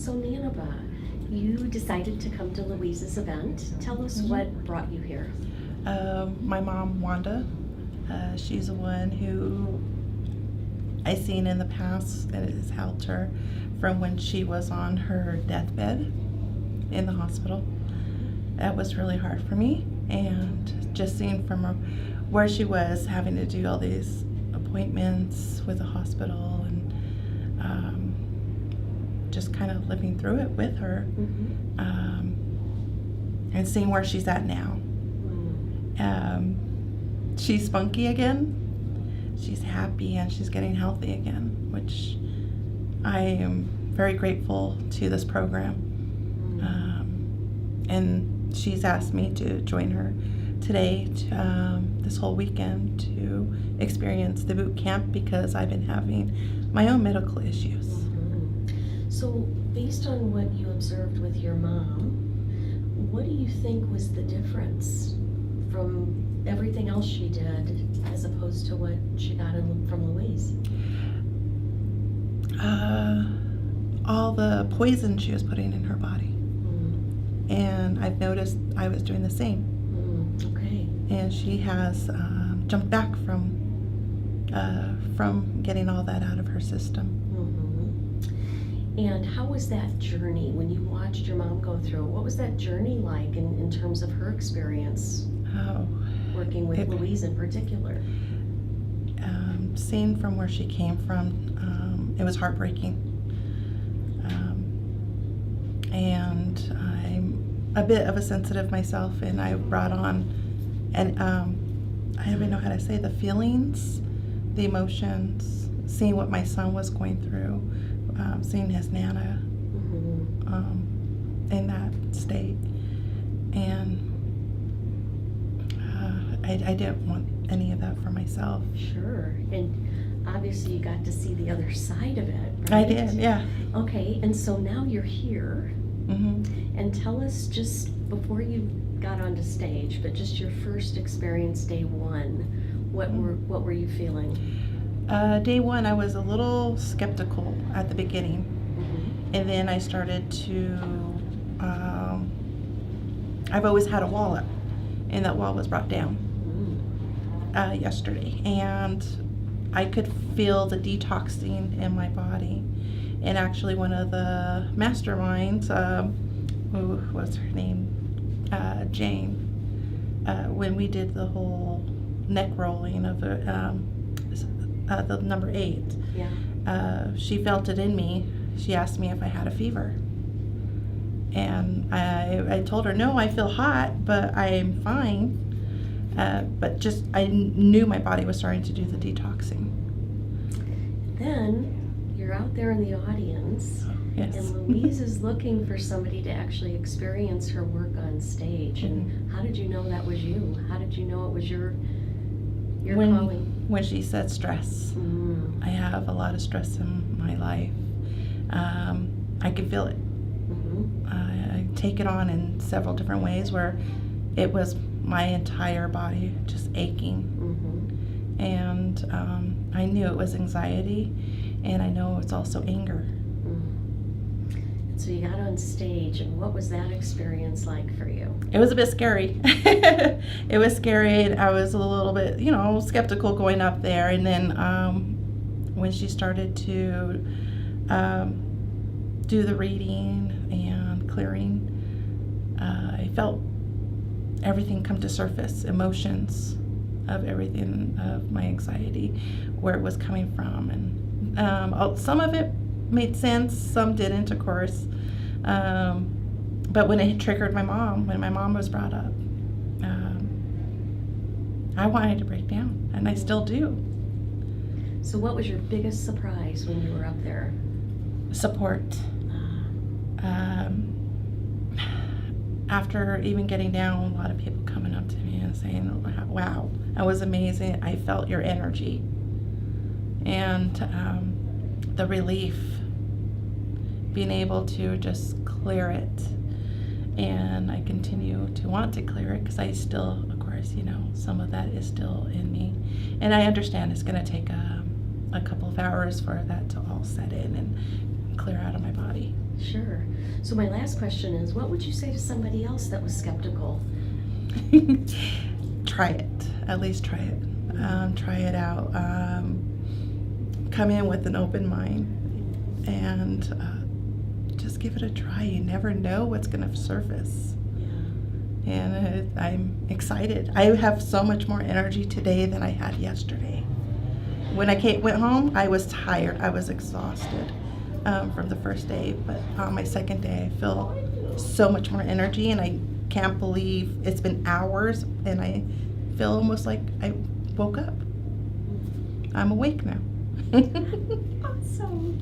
So Nanabah, you decided to come to Louise's event. Tell us what brought you here. My mom, Wanda, she's the one who I seen in the past, and it has helped her from when she was on her deathbed in the hospital. That was really hard for me, and just seeing from her, where she was having to do all these appointments with the hospital, and just kind of living through it with her, and seeing where she's at now. She's spunky again. She's happy, and she's getting healthy again, which I am very grateful to this program. And she's asked me to join her today, this whole weekend, to experience the boot camp because I've been having my own medical issues. So based on what you observed with your mom, what do you think was the difference from everything else she did as opposed to what she got from Louise? All the poison she was putting in her body. And I've noticed I was doing the same. Okay. And she has jumped back from getting all that out of her system. And how was that journey when you watched your mom go through it? What was that journey like in terms of her experience working with Louise in particular? Seeing from where she came from, it was heartbreaking. And I'm a bit of a sensitive myself, and I brought on, and I don't even know how to say, the feelings, the emotions, seeing what my son was going through, seeing his Nana in that state. And I didn't want any of that for myself. Sure. And obviously you got to see the other side of it, right? I did, yeah. Okay, and so now you're here. And tell us, just before you got onto stage, but just your first experience, day one, what were you feeling? Day one, I was a little skeptical at the beginning, and then I started to, I've always had a wall up, and that wall was brought down yesterday, and I could feel the detoxing in my body. And actually one of the masterminds, what's her name, Jane, when we did the whole neck rolling of the number 8, she felt it in me. She asked me if I had a fever, and I told her, no, I feel hot, but I'm fine. But just I knew my body was starting to do the detoxing. Then you're out there in the audience, and Louise is looking for somebody to actually experience her work on stage. And how did you know that was you? How did you know it was your calling? When she said stress. I have a lot of stress in my life. I can feel it. I take it on in several different ways, where it was my entire body just aching. And I knew it was anxiety, and I know it's also anger. So you got on stage, and what was that experience like for you? It was a bit scary. It was scary, and I was a little bit, skeptical going up there. And then when she started to do the reading and clearing, I felt everything come to surface, emotions of everything, of my anxiety, where it was coming from. And some of it made sense, some didn't, of course. But when it triggered my mom, when my mom was brought up, I wanted to break down, and I still do. So what was your biggest surprise when you were up there? Support. After even getting down, a lot of people coming up to me and saying, wow, that was amazing. I felt your energy. And the relief, being able to just clear it. And I continue to want to clear it because I still, of course, some of that is still in me. And I understand it's going to take a couple of hours for that to all set in and clear out of my body. Sure. So my last question is, what would you say to somebody else that was skeptical? Try it. At least try it. Try it out. Come in with an open mind and just give it a try. You never know what's going to surface. Yeah. And I'm excited. I have so much more energy today than I had yesterday. When I went home, I was tired. I was exhausted from the first day. But on my second day, I feel so much more energy, and I can't believe it's been hours, and I feel almost like I woke up. I'm awake now. Awesome.